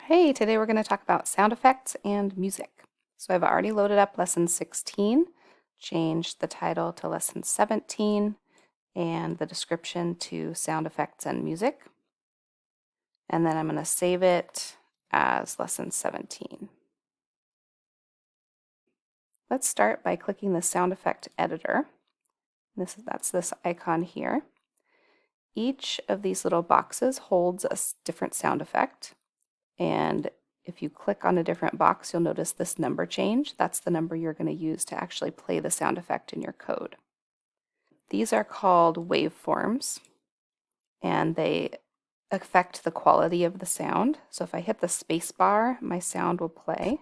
Hey, today we're going to talk about sound effects and music. So I've already loaded up lesson 16, changed the title to lesson 17, and the description to sound effects and music. And then I'm going to save it as lesson 17. Let's start by clicking the sound effect editor. That's this icon here. Each of these little boxes holds a different sound effect. And if you click on a different box, you'll notice this number change. That's the number you're going to use to actually play the sound effect in your code. These are called waveforms, and they affect the quality of the sound. So if I hit the space bar, my sound will play.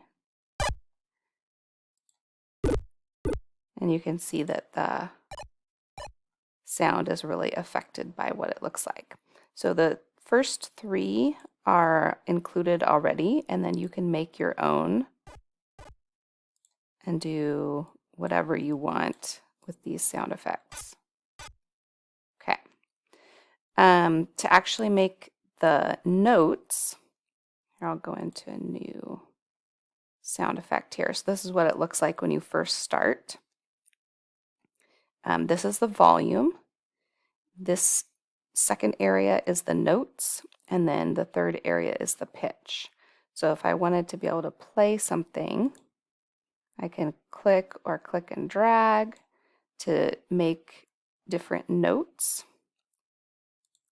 And you can see that the sound is really affected by what it looks like. So the first three are included already, and then you can make your own and do whatever you want with these sound effects. Okay. To actually make the notes, here I'll go into a new sound effect here. So this is what it looks like when you first start. This is the volume. This second area is the notes, and then the third area is the pitch. So if I wanted to be able to play something, I can click and drag to make different notes.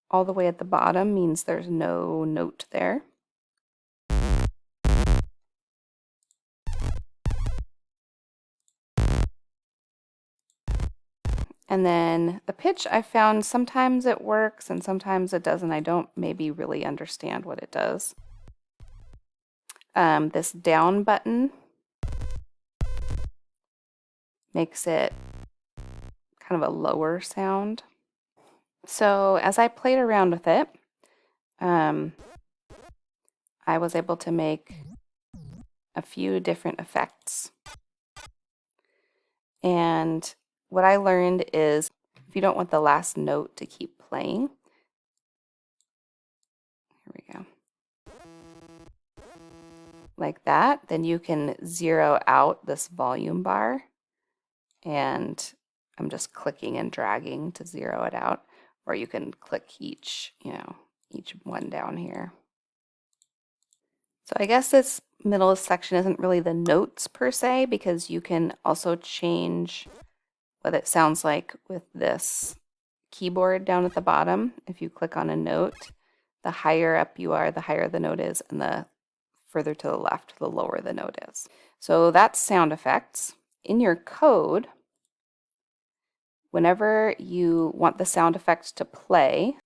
All the way at the bottom means there's no note there. And then the pitch, I found sometimes it works and sometimes it doesn't. I don't maybe really understand what it does. This down button makes it kind of a lower sound. So as I played around with it, I was able to make a few different effects. And what I learned is if you don't want the last note to keep playing, here we go, like that, then you can zero out this volume bar, and I'm just clicking and dragging to zero it out, or you can click each one down here. So I guess this middle section isn't really the notes per se, because you can also change what it sounds like with this keyboard down at the bottom. If you click on a note, the higher up you are, the higher the note is, and the further to the left, the lower the note is. So that's sound effects. In your code, whenever you want the sound effect to play,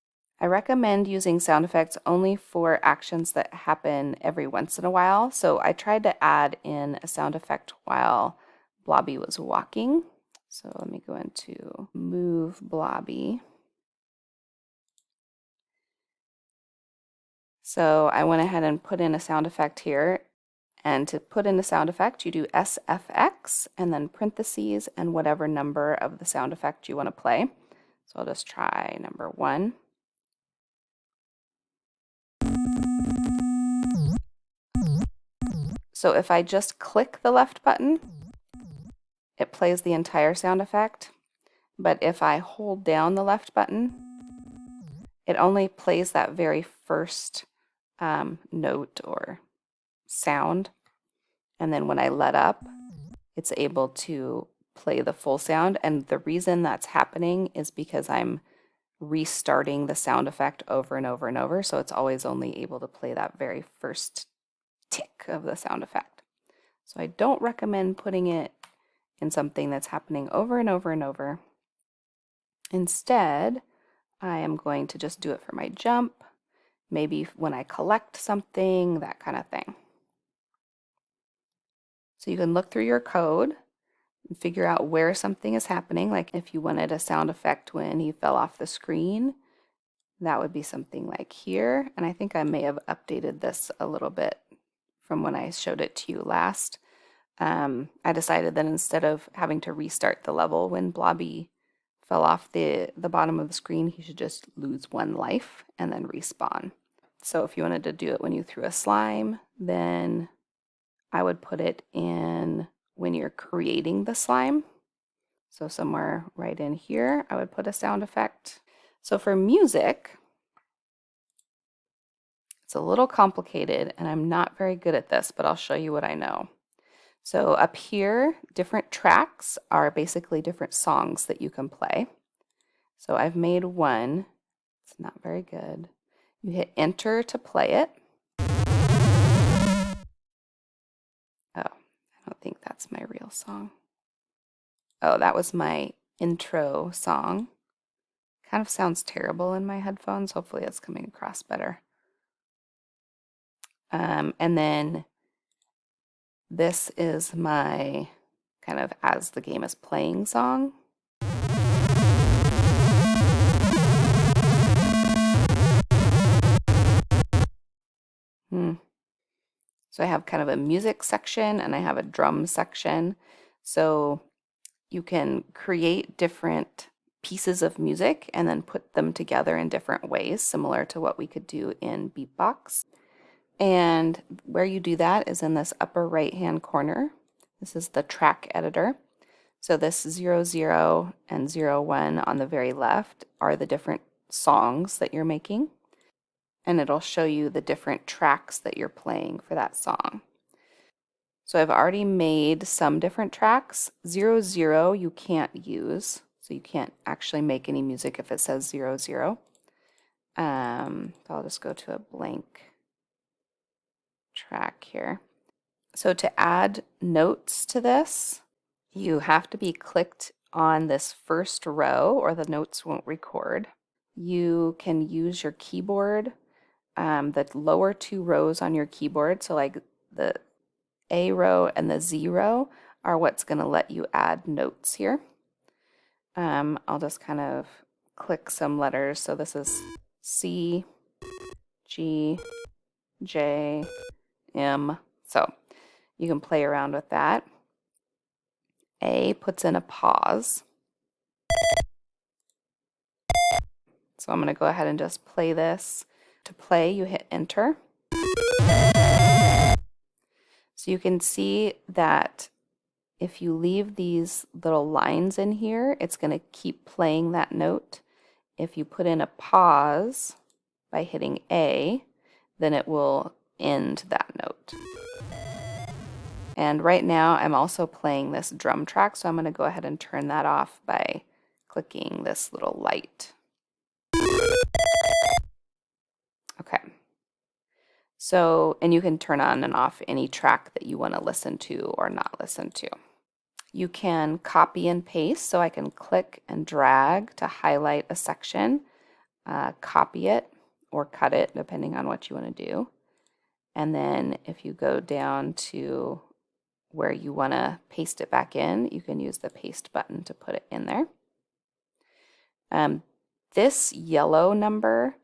I recommend using sound effects only for actions that happen every once in a while. So I tried to add in a sound effect while Blobby was walking. So let me go into Move Blobby. So I went ahead and put in a sound effect here. And to put in a sound effect, you do SFX and then parentheses and whatever number of the sound effect you want to play. So I'll just try number 1. So if I just click the left button, it plays the entire sound effect. But if I hold down the left button, it only plays that very first note or sound. And then when I let up, it's able to play the full sound. And the reason that's happening is because I'm restarting the sound effect over and over and over. So it's always only able to play that very first tick of the sound effect. So I don't recommend putting it in something that's happening over and over and over. Instead, I am going to just do it for my jump, maybe when I collect something, that kind of thing. So you can look through your code and figure out where something is happening. Like if you wanted a sound effect when he fell off the screen, that would be something like here. And I think I may have updated this a little bit from when I showed it to you last. I decided that instead of having to restart the level when Blobby fell off the bottom of the screen, he should just lose 1 life and then respawn. So if you wanted to do it when you threw a slime, then I would put it in when you're creating the slime. So somewhere right in here, I would put a sound effect. So for music, it's a little complicated and I'm not very good at this, but I'll show you what I know. So up here, different tracks are basically different songs that you can play. So I've made one. It's not very good. You hit enter to play it. Oh, I don't think that's my real song. Oh, that was my intro song. Kind of sounds terrible in my headphones. Hopefully it's coming across better. And then this is my kind of as the game is playing song. So I have kind of a music section and I have a drum section. So you can create different pieces of music and then put them together in different ways, similar to what we could do in Beatbox. And where you do that is in this upper right-hand corner. This is the track editor. So this 0, 0 and 0, 1 on the very left are the different songs that you're making. And it'll show you the different tracks that you're playing for that song. So I've already made some different tracks. 0, 0 you can't use, so you can't actually make any music if it says 0, 0. So I'll just go to a blank track here. So to add notes to this, you have to be clicked on this first row or the notes won't record. You can use your keyboard, the lower two rows on your keyboard, so like the A row and the Z row are what's going to let you add notes here. I'll just kind of click some letters. So this is C, G, J, M. So you can play around with that. A puts in a pause. So I'm going to go ahead and just play this. To play, you hit enter. So you can see that if you leave these little lines in here, it's going to keep playing that note. If you put in a pause by hitting A, then it will end that note. And right now I'm also playing this drum track, so I'm going to go ahead and turn that off by clicking this little light. Okay. So, and you can turn on and off any track that you want to listen to or not listen to. You can copy and paste, so I can click and drag to highlight a section, copy it or cut it depending on what you want to do. And then if you go down to where you want to paste it back in, you can use the paste button to put it in there. This yellow number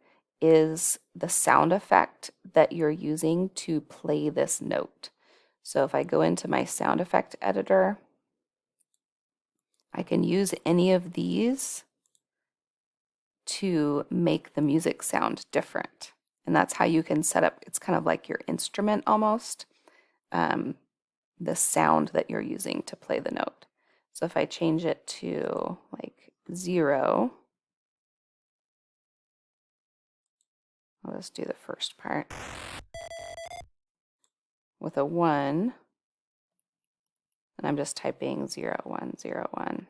is the sound effect that you're using to play this note. So if I go into my sound effect editor, I can use any of these to make the music sound different. And that's how you can set up, it's kind of like your instrument almost, the sound that you're using to play the note. So if I change it to like 0, I'll just do the first part. With a 1, and I'm just typing 0, 1, 0, 1.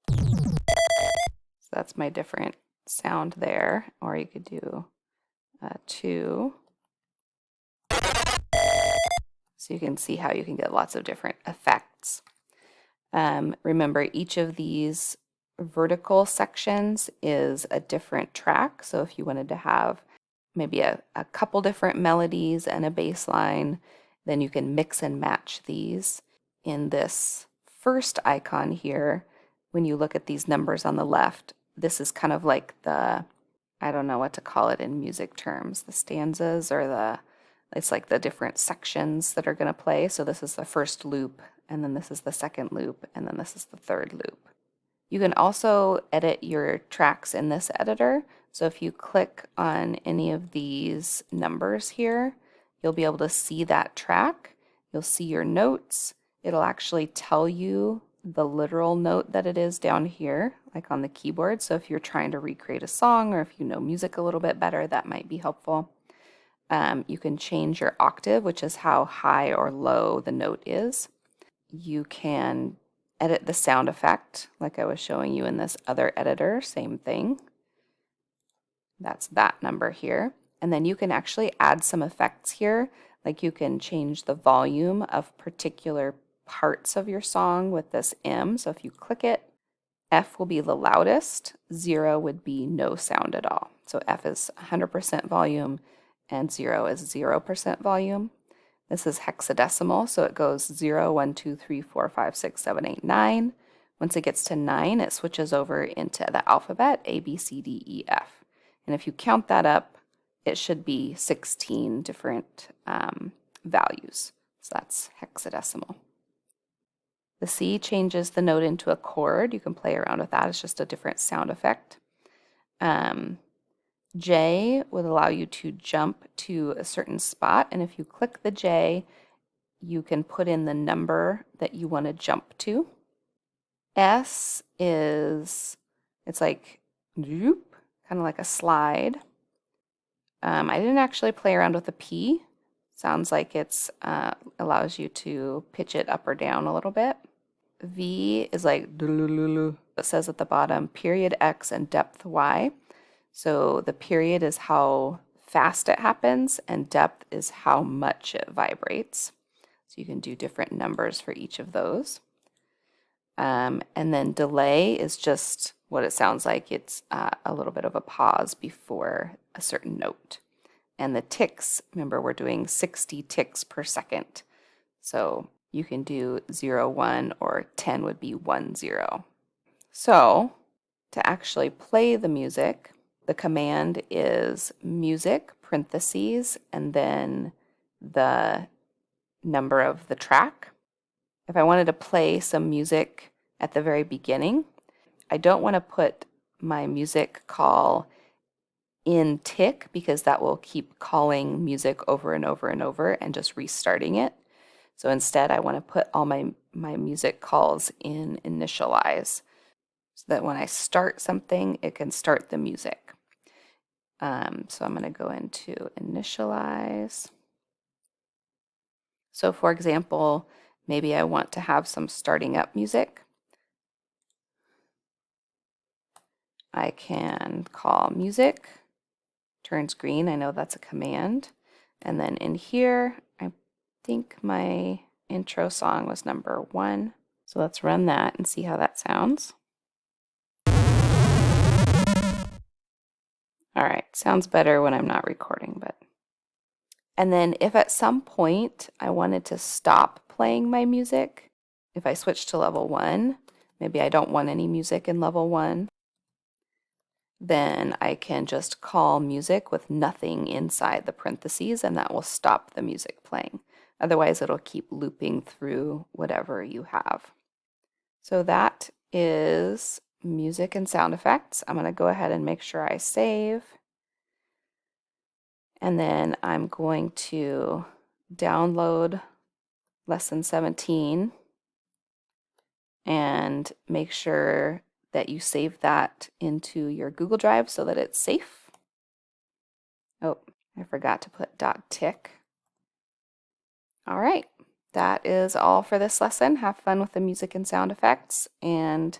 So that's my different sound there. Or you could do 2. So you can see how you can get lots of different effects. Remember, each of these vertical sections is a different track. So if you wanted to have maybe a couple different melodies and a bass line, then you can mix and match these. In this first icon here, when you look at these numbers on the left, this is kind of like the, I don't know what to call it in music terms, the stanzas or it's like the different sections that are going to play. So this is the first loop, and then this is the second loop, and then this is the third loop. You can also edit your tracks in this editor, So if you click on any of these numbers here, you'll be able to see that track. You'll see your notes. It'll actually tell you the literal note that it is down here, like on the keyboard. So if you're trying to recreate a song or if you know music a little bit better, that might be helpful. You can change your octave, which is how high or low the note is. You can edit the sound effect, like I was showing you in this other editor, same thing. That's that number here. And then you can actually add some effects here, like you can change the volume of particular parts of your song with this M. So if you click it, F will be the loudest, 0 would be no sound at all. So F is 100% volume and 0 is 0% volume. This is hexadecimal, so it goes 0, 1, 2, 3, 4, 5, 6, 7, 8, 9. Once it gets to 9, it switches over into the alphabet, A, B, C, D, E, F. And if you count that up, it should be 16 different values. So that's hexadecimal. The C changes the note into a chord. You can play around with that. It's just a different sound effect. J would allow you to jump to a certain spot, and if you click the J, you can put in the number that you want to jump to. S is, it's like, kind of like a slide. I didn't actually play around with the P. Sounds like it's allows you to pitch it up or down a little bit. V is like, it says at the bottom, period X and depth Y. So the period is how fast it happens, and depth is how much it vibrates. So you can do different numbers for each of those. And then delay is just what it sounds like. It's a little bit of a pause before a certain note. And the ticks, remember we're doing 60 ticks per second. So you can do 0, 1, or 10 would be 1, 0. So to actually play the music, the command is music, parentheses, and then the number of the track. If I wanted to play some music at the very beginning, I don't want to put my music call in TIC because that will keep calling music over and over and over and just restarting it. So instead, I want to put all my music calls in initialize so that when I start something, it can start the music. So I'm going to go into initialize. So for example, maybe I want to have some starting up music. I can call music, turns green, I know that's a command. And then in here, I think my intro song was number 1. So let's run that and see how that sounds. All right, sounds better when I'm not recording, but. And then if at some point I wanted to stop playing my music, if I switch to level 1, maybe I don't want any music in level 1, then I can just call music with nothing inside the parentheses and that will stop the music playing. Otherwise, it'll keep looping through whatever you have. So that is music and sound effects. I'm going to go ahead and make sure I save. And then I'm going to download lesson 17 and make sure that you save that into your Google Drive so that it's safe. Oh, I forgot to put .tic. All right, that is all for this lesson. Have fun with the music and sound effects. And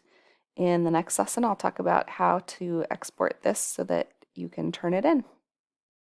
in the next lesson, I'll talk about how to export this so that you can turn it in.